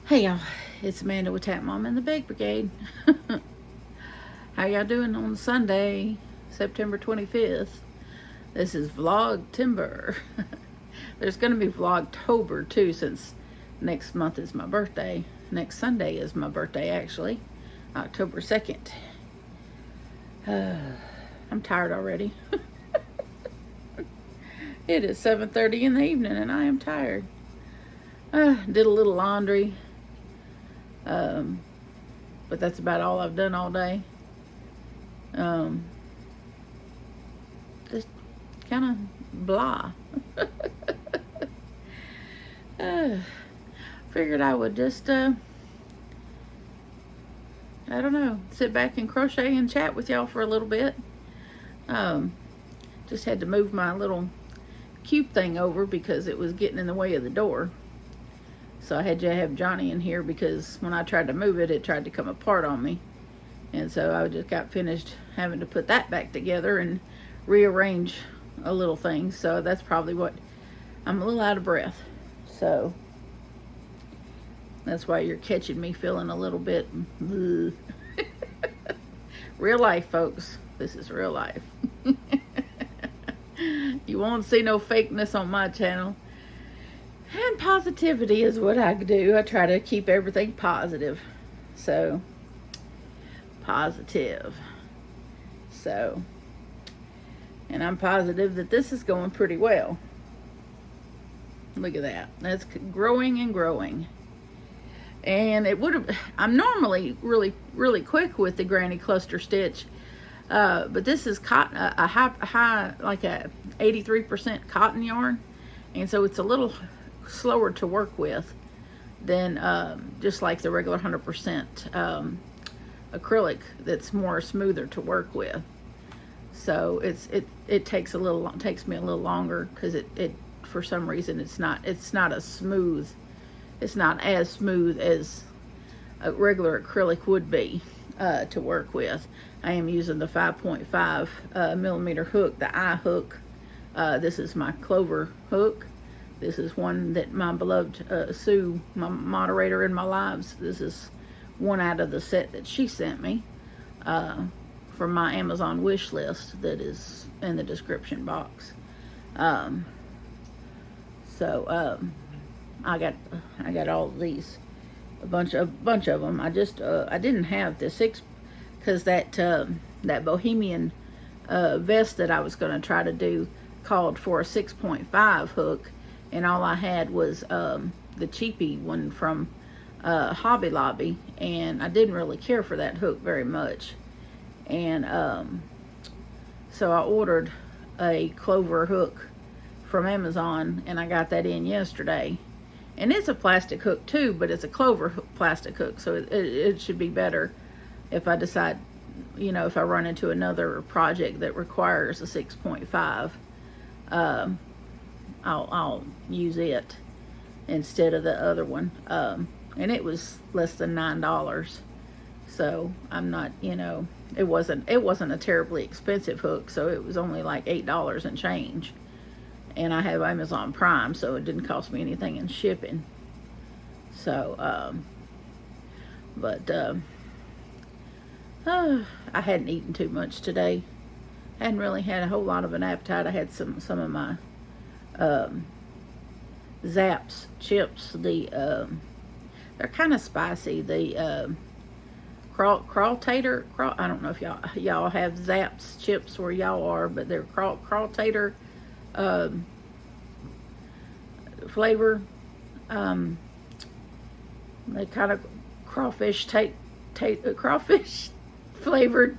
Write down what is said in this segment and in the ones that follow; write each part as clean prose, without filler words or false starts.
Hey y'all, it's Amanda with Tap Mom and the Bake Brigade. How y'all doing on Sunday, September 25th? This is Vlogtember. There's going to be Vlogtober too, since next month is my birthday. Next Sunday is my birthday, actually, October 2nd. I'm tired already. It is 7:30 in the evening and I am tired. Did a little laundry. But that's about all I've done all day. Just kind of blah. Figured I would just, I don't know, sit back and crochet and chat with y'all for a little bit. Just had to move my little cube thing over because it was getting in the way of the door. So I had to have Johnny in here because when I tried to move it, it tried to come apart on me. And so I just got finished having to put that back together and rearrange a little thing. So that's probably what, I'm a little out of breath. So that's why you're catching me feeling a little bit real life, folks. This is real life. You won't see no fakeness on my channel. And positivity is what I do. I try to keep everything positive. So, positive. So, and I'm positive that this is going pretty well. Look at that. That's growing and growing. And it would have, I'm normally really quick with the granny cluster stitch. But this is cotton, a high, like a 83% cotton yarn. And so it's a little slower to work with than just like the regular 100% acrylic that's more smoother to work with. So it takes me a little longer because it for some reason it's not as smooth as a regular acrylic would be to work with. I am using the 5.5 millimeter hook, the eye hook. This is my clover hook. This is one that my beloved Sue, my moderator in my lives, this is one out of the set that she sent me from my Amazon wish list that is in the description box. I got all of these, a bunch of them. I didn't have the 6 because that bohemian vest that I was going to try to do called for a 6.5 hook. And all I had was the cheapy one from Hobby Lobby, and I didn't really care for that hook very much. And so I ordered a clover hook from Amazon, and I got that in yesterday. And it's a plastic hook too, but it's a clover plastic hook, so it should be better if I decide, if I run into another project that requires a 6.5. I'll use it instead of the other one. And it was less than $9. So I'm not, it wasn't a terribly expensive hook. So it was only like $8 and change. And I have Amazon Prime, so it didn't cost me anything in shipping. So, I hadn't eaten too much today. I hadn't really had a whole lot of an appetite. I had some of my Zapp's chips. They're kind of spicy. The crawl-tater. I don't know if y'all have Zapp's chips where y'all are, but they're crawl-tater flavor. They kind of crawfish crawfish flavored,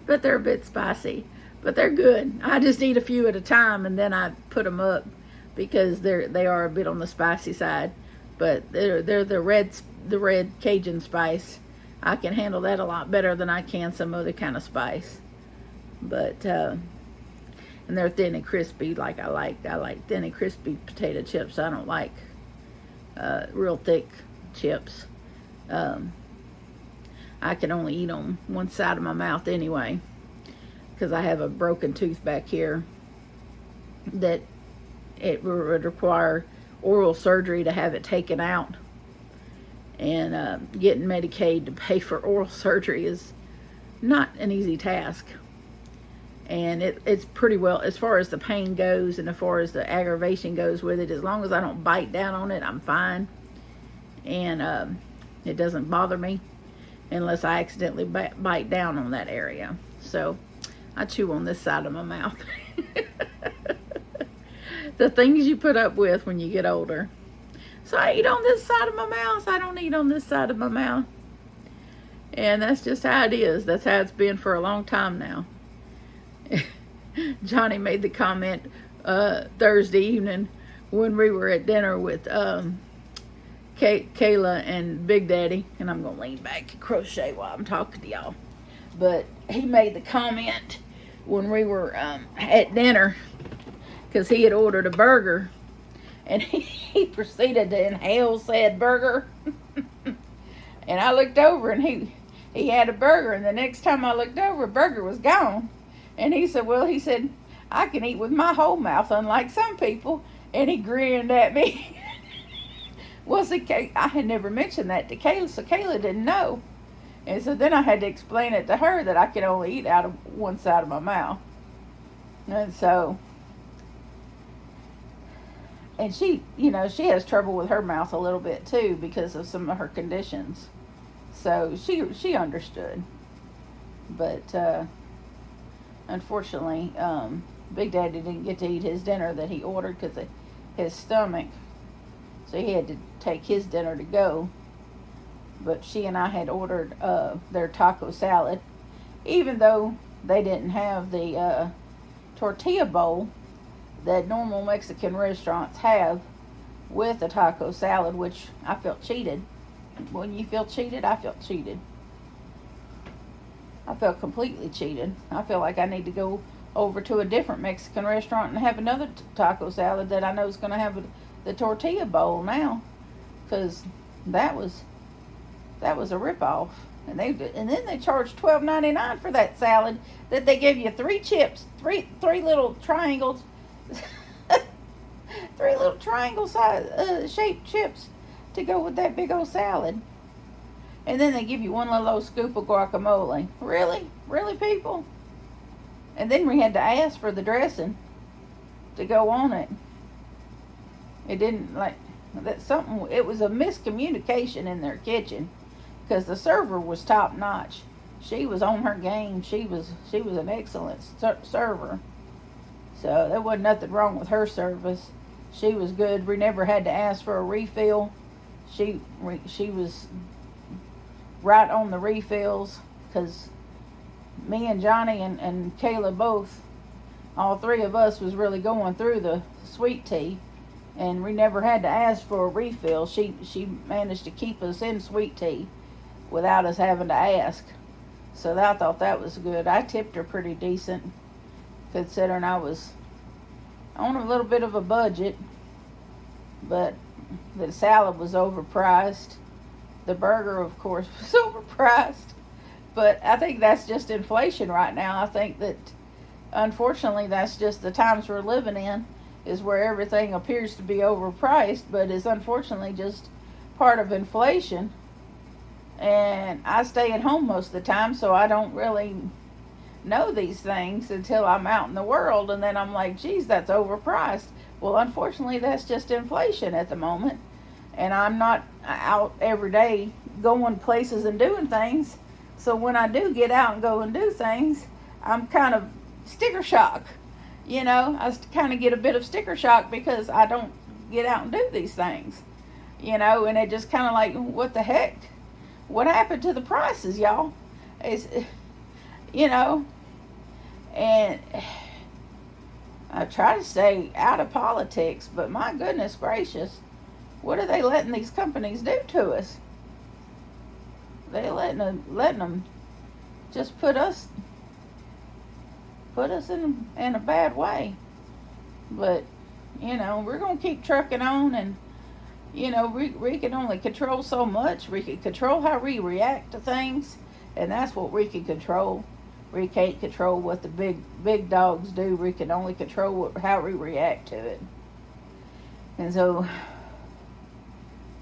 but they're a bit spicy. But they're good. I just eat a few at a time and then I put them up because they are a bit on the spicy side. But they're the red Cajun spice. I can handle that a lot better than I can some other kind of spice. But and they're thin and crispy. Like I like thin and crispy potato chips. I don't like real thick chips. I can only eat on one side of my mouth anyway, because I have a broken tooth back here that it would require oral surgery to have it taken out. And getting Medicaid to pay for oral surgery is not an easy task. And it's pretty well, as far as the pain goes and as far as the aggravation goes with it, as long as I don't bite down on it, I'm fine. And it doesn't bother me unless I accidentally bite down on that area. So I chew on this side of my mouth. The things you put up with when you get older. So I eat on this side of my mouth. I don't eat on this side of my mouth. And that's just how it is. That's how it's been for a long time now. Johnny made the comment Thursday evening when we were at dinner with Kayla and Big Daddy. And I'm going to lean back and crochet while I'm talking to y'all. But he made the comment when we were at dinner, because he had ordered a burger. And he proceeded to inhale said burger. And I looked over and he had a burger. And the next time I looked over, burger was gone. And he said, well, he said, I can eat with my whole mouth, unlike some people. And he grinned at me. Well, see, I had never mentioned that to Kayla, so Kayla didn't know. And so then I had to explain it to her that I could only eat out of one side of my mouth. And so... And she, she has trouble with her mouth a little bit too because of some of her conditions. So she understood. But unfortunately, Big Daddy didn't get to eat his dinner that he ordered because of his stomach. So he had to take his dinner to go. But she and I had ordered their taco salad. Even though they didn't have the tortilla bowl that normal Mexican restaurants have with a taco salad, which I felt cheated. When you feel cheated, I felt cheated. I felt completely cheated. I feel like I need to go over to a different Mexican restaurant and have another taco salad that I know is going to have the tortilla bowl now, because that was a ripoff. And then they charged $12.99 for that salad that they gave you three chips, three little triangles. Three little triangle size shaped chips to go with that big old salad. And then they give you one little old scoop of guacamole. Really, people? And then we had to ask for the dressing to go on it. It didn't it was a miscommunication in their kitchen, because the server was top notch. She was on her game. She was an excellent server. So there wasn't nothing wrong with her service. She was good. We never had to ask for a refill. She was right on the refills, because me and Johnny and Kayla both, all three of us was really going through the sweet tea, and we never had to ask for a refill. She managed to keep us in sweet tea without us having to ask. So I thought that was good. I tipped her pretty decent, considering I was on a little bit of a budget, but the salad was overpriced. The burger, of course, was overpriced. But I think that's just inflation right now. I think that, unfortunately, that's just the times we're living in, is where everything appears to be overpriced, but is unfortunately just part of inflation. And I stay at home most of the time, so I don't really know these things until I'm out in the world, and then I'm like, geez, that's overpriced. Well, unfortunately, that's just inflation at the moment, and I'm not out every day going places and doing things. So when I do get out and go and do things, I'm kind of sticker shock. I kind of get a bit of sticker shock because I don't get out and do these things. And it just kind of like, what the heck? What happened to the prices, y'all? And I try to stay out of politics, but my goodness gracious, what are they letting these companies do to us? They're letting them just put us in a bad way. But we're gonna keep trucking on, and we can only control so much. We can control how we react to things, and that's what we can control. We can't control what the big dogs do. We can only control how we react to it. And so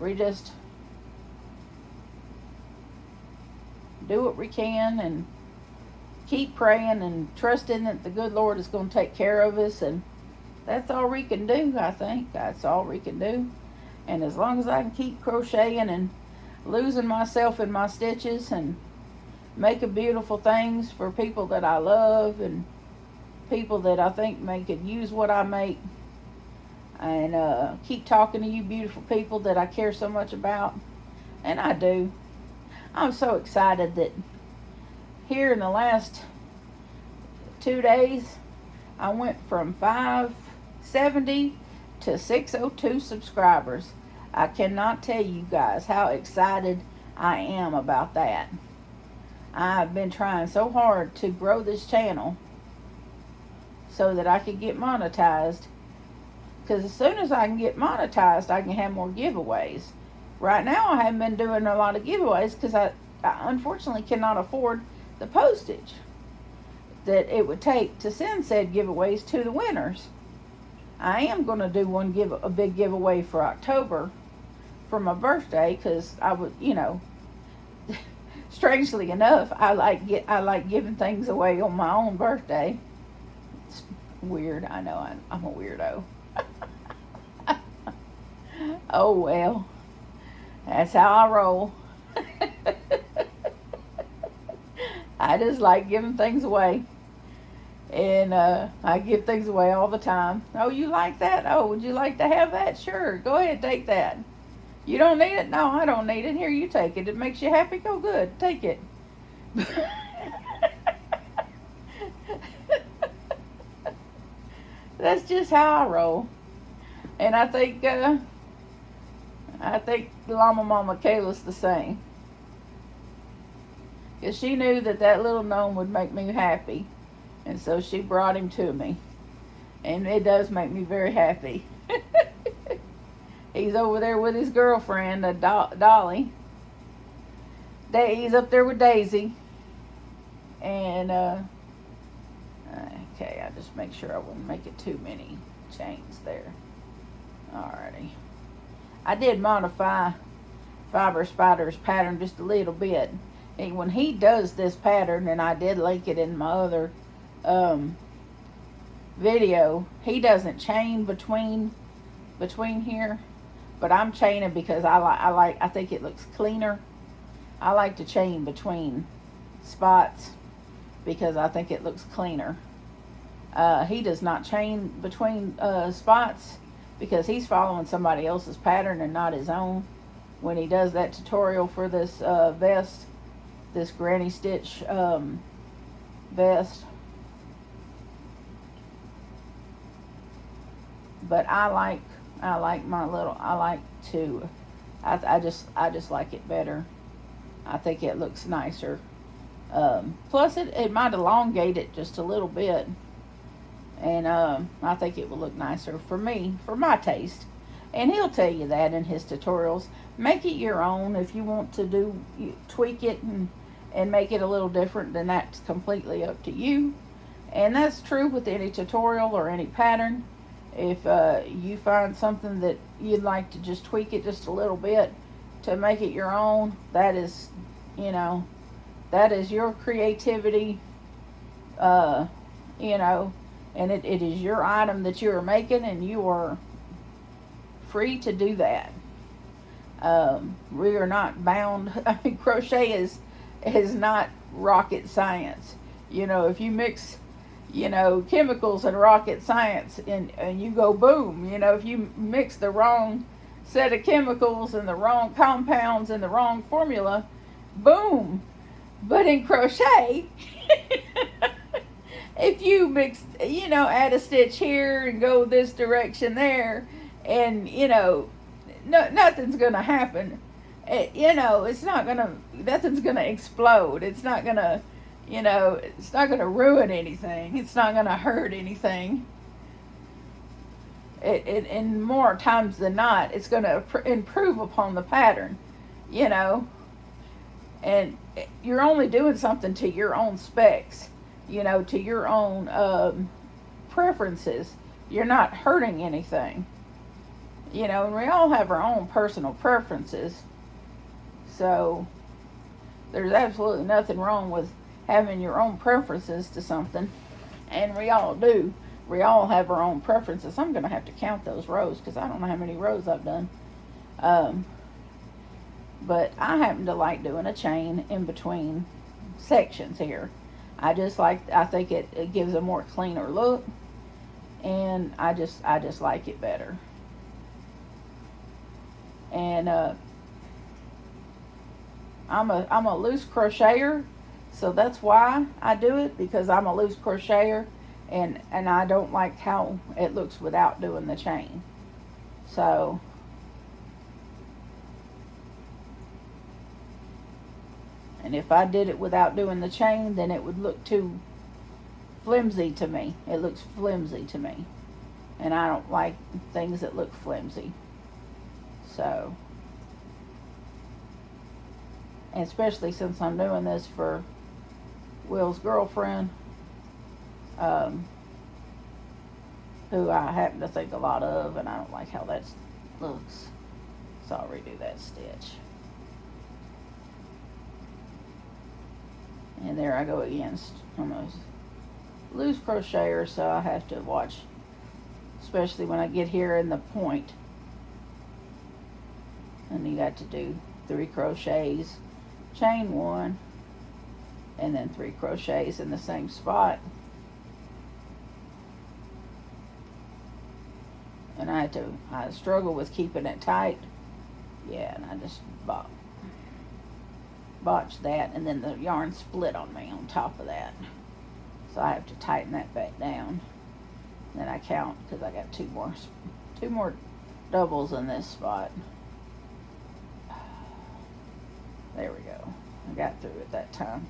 we just do what we can and keep praying and trusting that the good Lord is going to take care of us, and that's all we can do. I think that's all we can do. And as long as I can keep crocheting and losing myself in my stitches and making beautiful things for people that I love and people that I think could use what I make, and keep talking to you beautiful people that I care so much about, and I do. I'm so excited that here in the last 2 days, I went from 570 to 602 subscribers. I cannot tell you guys how excited I am about that. I've been trying so hard to grow this channel so that I could get monetized. Because as soon as I can get monetized, I can have more giveaways. Right now, I haven't been doing a lot of giveaways because I unfortunately cannot afford the postage that it would take to send said giveaways to the winners. I am going to do a big giveaway for October for my birthday, because I would, strangely enough, I like giving things away on my own birthday. It's weird. I know I'm a weirdo. Oh well, that's how I roll. I just like giving things away. And I give things away all the time. Oh, you like that? Oh, would you like to have that? Sure, go ahead, take that. You don't need it? No, I don't need it. Here, you take it. It makes you happy? Go good. Take it. That's just how I roll. And I think Llama Mama Kayla's the same. Because she knew that little gnome would make me happy. And so she brought him to me. And it does make me very happy. He's over there with his girlfriend, Dolly. He's up there with Daisy. And, okay, I just make sure I wouldn't make it too many chains there. Alrighty. I did modify Fiber Spider's pattern just a little bit. And when he does this pattern, and I did link it in my other video, he doesn't chain between here, but I'm chaining because I think it looks cleaner. I like to chain between spots because I think it looks cleaner. He does not chain between spots because he's following somebody else's pattern and not his own when he does that tutorial for this vest, this granny stitch vest. But I like just like it better. I think it looks nicer. Plus it might elongate it just a little bit. And I think it will look nicer for me, for my taste. And he'll tell you that in his tutorials. Make it your own. If you want to tweak it and make it a little different, then that's completely up to you. And that's true with any tutorial or any pattern. If you find something that you'd like to just tweak it just a little bit to make it your own, that is your creativity, and it is your item that you are making, and you are free to do that. We are not bound. I mean, crochet is not rocket science. If you mix chemicals and rocket science and you go boom, if you mix the wrong set of chemicals and the wrong compounds and the wrong formula, boom. But in crochet, if you mix, add a stitch here and go this direction there, and nothing's gonna happen. Nothing's gonna explode. It's not gonna ruin anything. It's not gonna hurt anything. And more times than not, it's gonna improve upon the pattern, and you're only doing something to your own specs, to your own preferences. You're not hurting anything. You know, and we all have our own personal preferences. So there's absolutely nothing wrong with having your own preferences to something. And we all do. We all have our own preferences. I'm going to have to count those rows because I don't know how many rows I've done. Um, but I happen to like doing a chain in between sections here. I think it gives a more cleaner look, and I just like it better. And I'm a loose crocheter, so that's why I do it, because I'm a loose crocheter, and I don't like how it looks without doing the chain. So and if I did it without doing the chain, then it would look too flimsy to me. It looks flimsy to me, and I don't like things that look flimsy. So, and especially since I'm doing this for Will's girlfriend, who I happen to think a lot of, and I don't like how that looks. So I'll redo that stitch. And there I go again. I'm a loose crocheter, so I have to watch, especially when I get here in the point. And you got to do 3 crochets, chain 1, and then 3 crochets in the same spot. And I struggle with keeping it tight. Yeah, and I just botched that, and then the yarn split on me on top of that. So I have to tighten that back down. Then I count, because I got two more doubles in this spot. There we go. I got through it that time.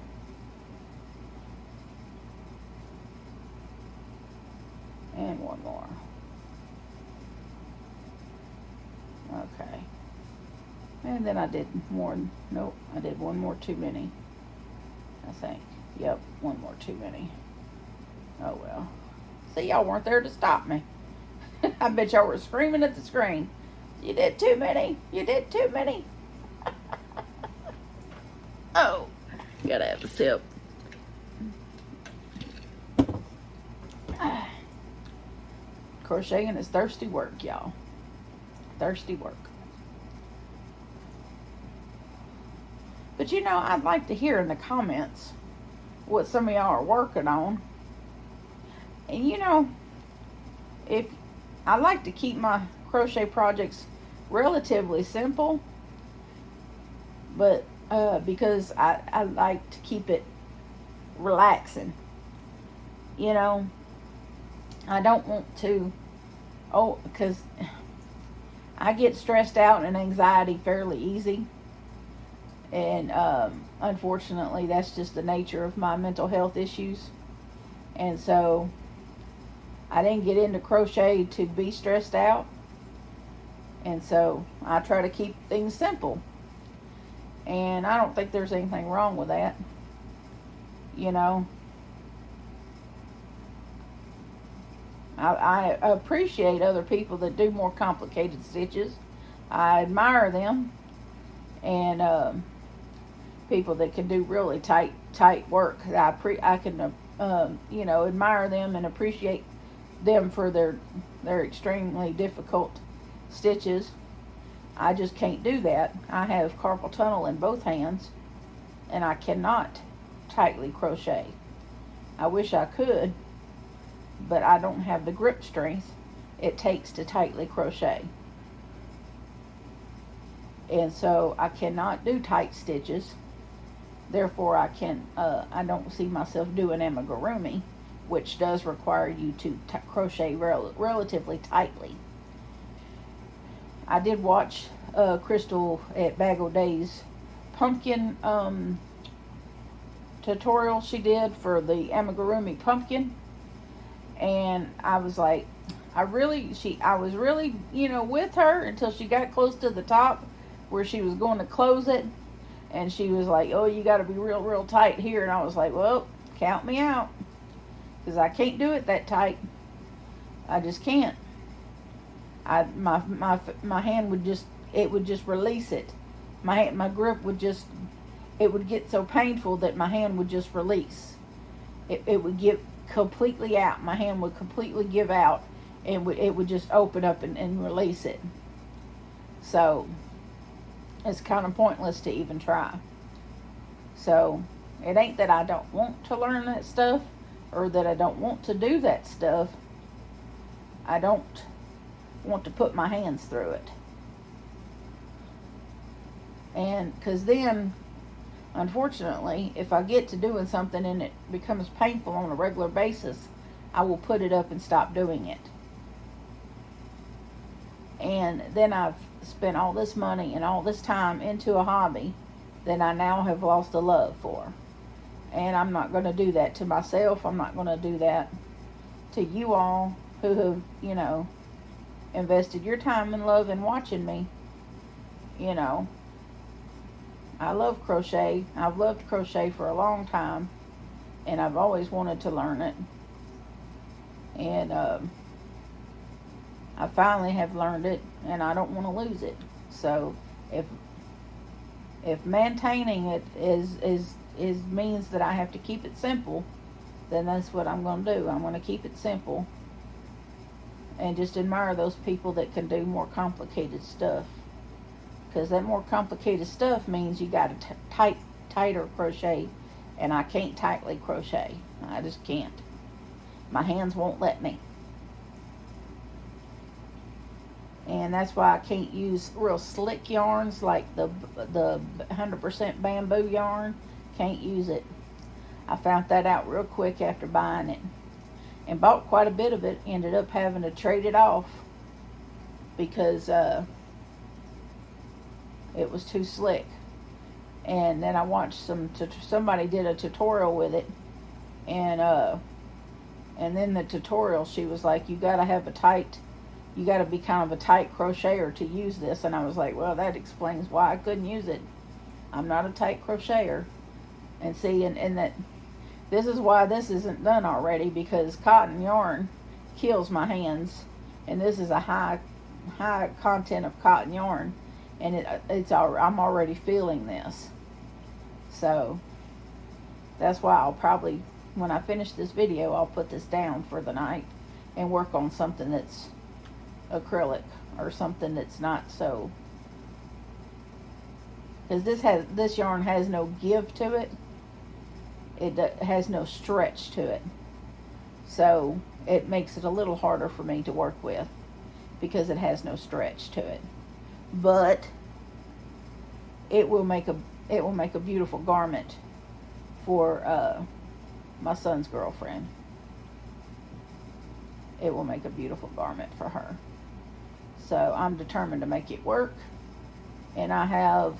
And one more. Okay. And then I did more. Nope, I did one more too many, I think. Yep, one more too many. Oh well. See, y'all weren't there to stop me. I bet y'all were screaming at the screen. You did too many. You did too many. Oh, gotta have a sip. Crocheting is thirsty work, y'all. Thirsty work. But you know, I'd like to hear in the comments what some of y'all are working on. And you know, if I like to keep my crochet projects relatively simple, but because I like to keep it relaxing. You know, I don't want to, because I get stressed out and anxiety fairly easy. And unfortunately, that's just the nature of my mental health issues. And so I didn't get into crochet to be stressed out. And so I try to keep things simple. And I don't think there's anything wrong with that. You know, I appreciate other people that do more complicated stitches. I admire them. And people that can do really tight work. I can you know, admire them and appreciate them for their extremely difficult stitches. I just can't do that. I have carpal tunnel in both hands, and I cannot tightly crochet. I wish I could, but I don't have the grip strength it takes to tightly crochet. And so I cannot do tight stitches. Therefore, I don't see myself doing amigurumi, which does require you to crochet relatively tightly. I did watch Crystal at Bag O' Day's pumpkin tutorial she did for the amigurumi pumpkin, and I was like, I was really, you know, with her until she got close to the top where she was going to close it, and she was like, oh, you got to be real tight here, and I was like, well, count me out, because I can't do it that tight. I just can't. My hand would just, it would just release it. My grip would just, it would get so painful that my hand would just release. It would give completely out. My hand would completely give out, and it would just open up and release it. So it's kind of pointless to even try. So it ain't that I don't want to learn that stuff or that I don't want to do that stuff. I don't want to put my hands through it. And because then, unfortunately, if I get to doing something and it becomes painful on a regular basis, I will put it up and stop doing it. And then I've spent all this money and all this time into a hobby that I now have lost a love for. And I'm not going to do that to myself. I'm not going to do that to you all who have, invested your time and love in watching me. I love crochet. I've loved crochet for a long time, and I've always wanted to learn it. And I finally have learned it, and I don't want to lose it. So if maintaining it is means that I have to keep it simple, then that's what I'm going to do. I'm going to keep it simple and just admire those people that can do more complicated stuff. Because that more complicated stuff means you got to tighter crochet, and I can't tightly crochet. I just can't. My hands won't let me. And that's why I can't use real slick yarns like the 100% bamboo yarn. Can't use it. I found that out real quick after buying it, and bought quite a bit of it. Ended up having to trade it off because it was too slick. And then I watched somebody did a tutorial with it, and then the tutorial, she was like, you got to be kind of a tight crocheter to use this. And I was like, well, that explains why I couldn't use it. I'm not a tight crocheter. And see, and that this is why this isn't done already, because cotton yarn kills my hands, and this is a high content of cotton yarn, and I'm already feeling this. So that's why I'll probably, when I finish this video, I'll put this down for the night and work on something that's acrylic or something that's not so, because this yarn has no give to it. It has no stretch to it, so it makes it a little harder for me to work with because it has no stretch to it. But it will make a beautiful garment for my son's girlfriend. It will make a beautiful garment for her. So I'm determined to make it work, and I have,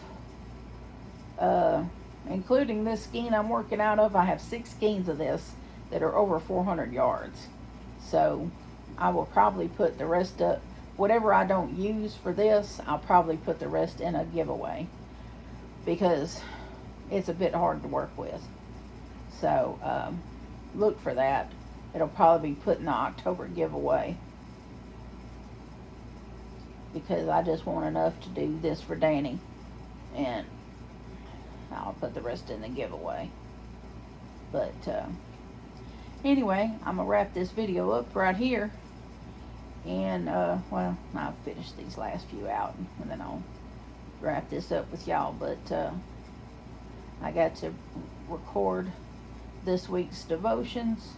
including this skein I'm working out of, I have 6 skeins of this that are over 400 yards. So I will probably put the rest up, whatever I don't use for this, I'll probably put the rest in a giveaway, because it's a bit hard to work with. So look for that. It'll probably be put in the October giveaway, because I just want enough to do this for Danny, and I'll put the rest in the giveaway. But anyway, I'm gonna wrap this video up right here, and well, I'll finish these last few out, and then I'll wrap this up with y'all. But I got to record this week's devotions,